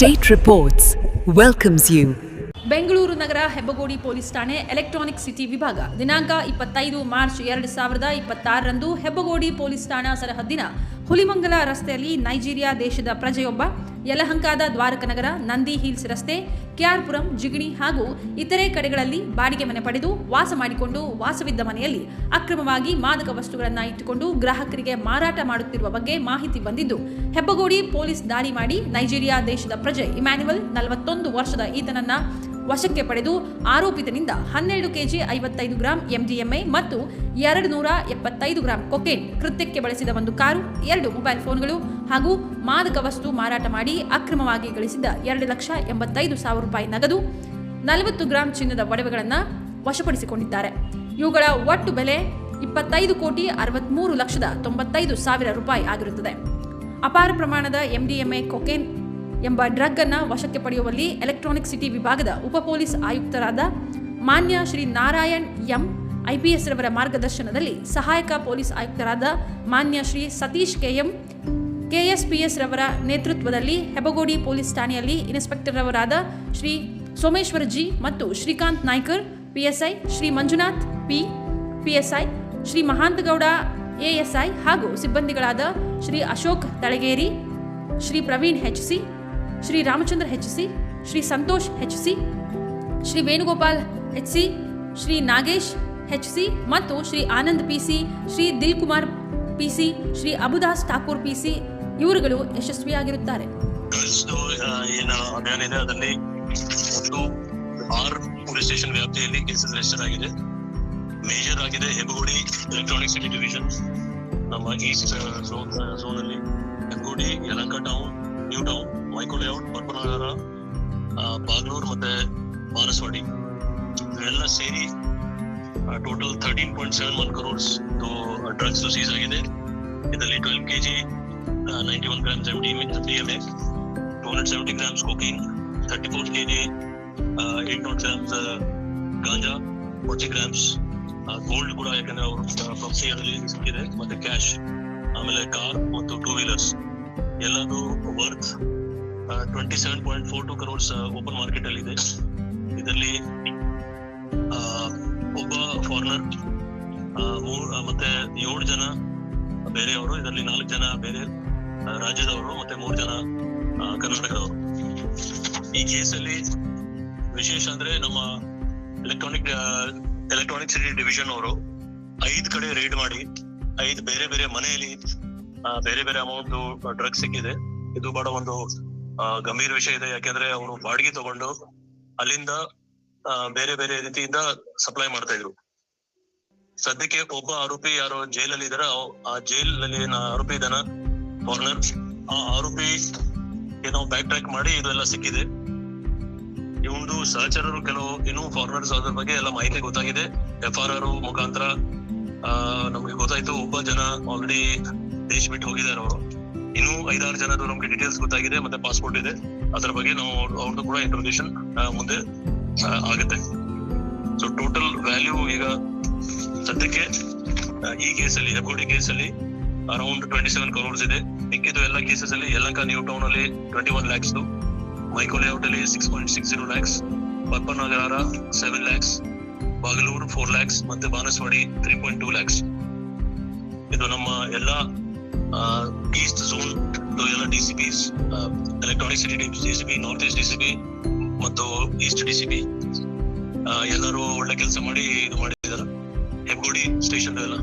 State Reports welcomes you. Bengaluru Nagar Hebbagodi police ಠಾಣೆ electronic city ವಿಭಾಗ ದಿನಾಂಕ 25 ಮಾರ್ಚ್ 2026ರಂದು ಹೆಬ್ಬಗೋಡಿ ಪೊಲೀಸ್ ಠಾಣಾ ಸರಹದ್ದಿನ ಹುಲಿಮಂಗಲ ರಸ್ತೆಯಲ್ಲಿ ನೈಜೀರಿಯಾ ದೇಶದ ಪ್ರಜೆಯೊಬ್ಬ ಯಲಹಂಕದ ದ್ವಾರಕನಗರ, ನಂದಿ ಹಿಲ್ಸ್ ರಸ್ತೆ, ಕೆಆರ್ಪುರಂ, ಜಿಗಣಿ ಹಾಗೂ ಇತರೆ ಕಡೆಗಳಲ್ಲಿ ಬಾಡಿಗೆ ಮನೆ ಪಡೆದು ವಾಸ ಮಾಡಿಕೊಂಡು ವಾಸವಿದ್ದ ಮನೆಯಲ್ಲಿ ಅಕ್ರಮವಾಗಿ ಮಾದಕ ವಸ್ತುಗಳನ್ನು ಇಟ್ಟುಕೊಂಡು ಗ್ರಾಹಕರಿಗೆ ಮಾರಾಟ ಮಾಡುತ್ತಿರುವ ಬಗ್ಗೆ ಮಾಹಿತಿ ಬಂದಿದ್ದು ಹೆಬ್ಬಗೋಡಿ ಪೊಲೀಸ್ ದಾಳಿ ಮಾಡಿ ನೈಜೀರಿಯಾ ದೇಶದ ಪ್ರಜೆ ಇಮ್ಯಾನ್ಯುವಲ್ 41 ವರ್ಷದ ಈತನನ್ನ ವಶಕ್ಕೆ ಪಡೆದು ಆರೋಪಿತನಿಂದ 12 ಕೆಜಿ 55 ಗ್ರಾಂ MDMA ಮತ್ತು 275 ಗ್ರಾಂ ಕೊಕೇನ್, ಕೃತ್ಯಕ್ಕೆ ಬಳಸಿದ ಒಂದು ಕಾರು, 2 ಮೊಬೈಲ್ ಫೋನ್ಗಳು ಹಾಗೂ ಮಾದಕ ವಸ್ತು ಮಾರಾಟ ಮಾಡಿ ಅಕ್ರಮವಾಗಿ ಗಳಿಸಿದ 2,85,000 ರೂಪಾಯಿ ನಗದು, 40 ಗ್ರಾಂ ಚಿನ್ನದ ಒಡವೆಗಳನ್ನು ವಶಪಡಿಸಿಕೊಂಡಿದ್ದಾರೆ. ಇವುಗಳ ಒಟ್ಟು ಬೆಲೆ 25,63,95,000 ರೂಪಾಯಿ ಆಗಿರುತ್ತದೆ. ಅಪಾರ ಪ್ರಮಾಣದ MDMA ಕೊಕೇನ್ ಎಂಬ ಡ್ರಗ್ ಅನ್ನು ವಶಕ್ಕೆ ಪಡೆಯುವಲ್ಲಿ ಎಲೆಕ್ಟ್ರಾನಿಕ್ ಸಿಟಿ ವಿಭಾಗದ ಉಪ ಪೊಲೀಸ್ ಆಯುಕ್ತರಾದ ಮಾನ್ಯ ಶ್ರೀ ನಾರಾಯಣ್ ಎಂ IPS ರವರ ಮಾರ್ಗದರ್ಶನದಲ್ಲಿ ಸಹಾಯಕ ಪೊಲೀಸ್ ಆಯುಕ್ತರಾದ ಮಾನ್ಯ ಶ್ರೀ ಸತೀಶ್ KM KSPS ರವರ ನೇತೃತ್ವದಲ್ಲಿ ಹೆಬ್ಬಗೋಡಿ ಪೊಲೀಸ್ ಠಾಣೆಯಲ್ಲಿ ಇನ್ಸ್ಪೆಕ್ಟರ್ ರವರಾದ ಶ್ರೀ ಸೋಮೇಶ್ವರ್ ಜಿ ಮತ್ತು Srikanth Naikar PSI, Shri Manjunath PSI, Shri Mahantagouda ASI ಹಾಗೂ ಸಿಬ್ಬಂದಿಗಳಾದ Shri Ashok Talageri, Shri Praveen HC, Shri Ramachandra HC, Shri Santosh HC, Shri Venugopal HC, Shri Nagesh HC ಮತ್ತು ಶ್ರೀ ಆನಂದ್ PC, ಶ್ರೀ ದಿಲ್ ಕುಮಾರ್ PC, ಶ್ರೀ ಅಬುದಾಸ್ ಠಾಕೂರ್ PC ಇವರುಗಳು ಯಶಸ್ವಿಯಾಗಿರುತ್ತಾರೆ. ಏನು ಅಭಿಯಾನ ಇದೆ ಅದರಲ್ಲಿ ಒಟ್ಟು 6 ಪೊಲೀಸ್ ಸ್ಟೇಷನ್ ವ್ಯಾಪ್ತಿಯಲ್ಲಿ ಕೇಸಸ್ ರಿಜಿಸ್ಟರ್ ಆಗಿದೆ. ಮೇಜರ್ ಆಗಿದೆ ಹೆಬ್ಬಗೋಡಿ ಎಲೆಕ್ಟ್ರಾನಿಕ್ ಸಿಟಿ ಡಿವಿಷನ್, ನಮ್ಮ ಈಸ್ಟ್ ಝೋನ್ ಅಲ್ಲಿ Hebbagodi, Yelahanka town, new town, Mico layout, ಪರ್ಪನಗರ, ಬಾಗ್ಲೂರ್ ಮತ್ತೆ ಬಾನಸವಾಡಿ ಇವೆಲ್ಲ ಸೇರಿ ಟೋಟಲ್ 13.71 crores ಡ್ರಗ್ಸ್ ಸೀಸ್ ಆಗಿದೆ. ಇದರಲ್ಲಿ 12 kg 91 grams MDMA, 270 grams cocaine, 34 kg 800 grams ಗಾಂಜಾ, 40 grams ಗೋಲ್ಡ್ ಕೂಡ, ಯಾಕಂದ್ರೆ ಅವರು ಪ್ರೊಫೆಷನಲ್ಲಿ ಸಿಕ್ಕಿದೆ, ಮತ್ತೆ ಕ್ಯಾಶ್, ಆಮೇಲೆ ಕಾರ್ ಮತ್ತು 2 wheelers ಎಲ್ಲದು ವರ್ತ್ 27.42 crores ಓಪನ್ ಮಾರ್ಕೆಟ್ ಅಲ್ಲಿ ಇದೆ. ಇದರಲ್ಲಿ ಒಬ್ಬ ಫಾರಿನರ್ ಮತ್ತೆ 7 ಜನ ಬೇರೆಯವರು, ಇದರಲ್ಲಿ 4 ಜನ ಬೇರೆ ರಾಜ್ಯದವರು ಮತ್ತೆ 3 ಜನ ಕರ್ನಾಟಕದವರು. ಈ ಕೇಸಲ್ಲಿ ವಿಶೇಷ ಅಂದ್ರೆ ನಮ್ಮ ಎಲೆಕ್ಟ್ರಾನಿಕ್ ಸಿಟಿ ಡಿವಿಷನ್ ಅವರು 5 ಕಡೆ ರೇಡ್ ಮಾಡಿ 5 ಬೇರೆ ಬೇರೆ ಮನೆಯಲ್ಲಿ ಬೇರೆ ಬೇರೆ ಅಮೌಂಟ್ ಡ್ರಗ್ಸ್ ಸಿಕ್ಕಿದೆ. ಇದು ಬಹಳ ಒಂದು ಗಂಭೀರ ವಿಷಯ ಇದೆ, ಯಾಕೆಂದ್ರೆ ಅವರು ಬಾಡಿಗೆ ತಗೊಂಡು ಅಲ್ಲಿಂದ ಬೇರೆ ಬೇರೆ ರೀತಿಯಿಂದ ಸಪ್ಲೈ ಮಾಡ್ತಾ ಇದ್ರು. ಸದ್ಯಕ್ಕೆ ಒಬ್ಬ ಆರೋಪಿ ಯಾರು ಜೈಲಲ್ಲಿ ಇದಾರೆ, ಆ ಜೈಲ್ ನಲ್ಲಿ ಆರೋಪಿ ಇದಾನ ಫಾರಿನರ್, ಆ ಆರೋಪಿ ನಾವು ಬ್ಯಾಕ್ ಟ್ರ್ಯಾಕ್ ಮಾಡಿ ಇದೆಲ್ಲ ಸಿಕ್ಕಿದೆ. ಇವಂದು ಸಹಚರರು ಕೆಲವು ಇನ್ನೂ ಫಾರಿನರ್ಸ್ ಅದ್ರ ಬಗ್ಗೆ ಎಲ್ಲ ಮಾಹಿತಿ ಗೊತ್ತಾಗಿದೆ. FRR ಮುಖಾಂತರ ನಮ್ಗೆ ಗೊತ್ತಾಯ್ತು, ಒಬ್ಬ ಜನ ಆಲ್ರೆಡಿ ದೇಶ ಬಿಟ್ಟು ಹೋಗಿದ್ದಾರೆ. ಅವರು ಇನ್ನೂ 5-6 ಜನರು ನಮ್ಗೆ ಡೀಟೇಲ್ಸ್ ಗೊತ್ತಾಗಿದೆ, ಮತ್ತೆ ಪಾಸ್ಪೋರ್ಟ್ ಇದೆ. ಅದ್ರ ಬಗ್ಗೆ ನಾವು ಅವ್ರದ್ದು ಕೂಡ ಇಂಟ್ರೋಗೇಷನ್ ಮುಂದೆ ಆಗುತ್ತೆ. ಸೊ ಟೋಟಲ್ ವ್ಯಾಲ್ಯೂ ಈಗ ಸದ್ಯಕ್ಕೆ ಈ ಕೇಸಲ್ಲಿ, ಹೆಬ್ಬಗೋಡಿ ಕೇಸಲ್ಲಿ ಅರೌಂಡ್ 27 crores ಇದೆ. ಮಿಕ್ಕಿದ್ದು ಎಲ್ಲ ಕೇಸಸ್ ಅಲ್ಲಿ ಯಲಹಂಕ ನ್ಯೂ ಟೌನ್ ಅಲ್ಲಿ 21 lakhs, ಮೈಕೋ ಲೇಔಟ್ ಅಲ್ಲಿ 6.60 lakhs, ಪರ್ಪನಗರ 7 lakhs, ಬಾಗಲೂರು 4 lakhs ಮತ್ತೆ ಬಾನಸವಾಡಿ 3.2 lakhs. ಇದು ನಮ್ಮ ಎಲ್ಲ ಈಸ್ಟ್ ಝೋನ್ ಎಲ್ಲ DCPs, electronic city DCP, north East DCP ಮತ್ತು ಈಸ್ಟ್ DCP ಎಲ್ಲರೂ ಒಳ್ಳೆ ಕೆಲಸ ಮಾಡಿ ಇದು ಮಾಡಿದ್ದಾರೆ ಹೆಬ್ಬಗೋಡಿ ಸ್ಟೇಷನ್ ಎಲ್ಲ.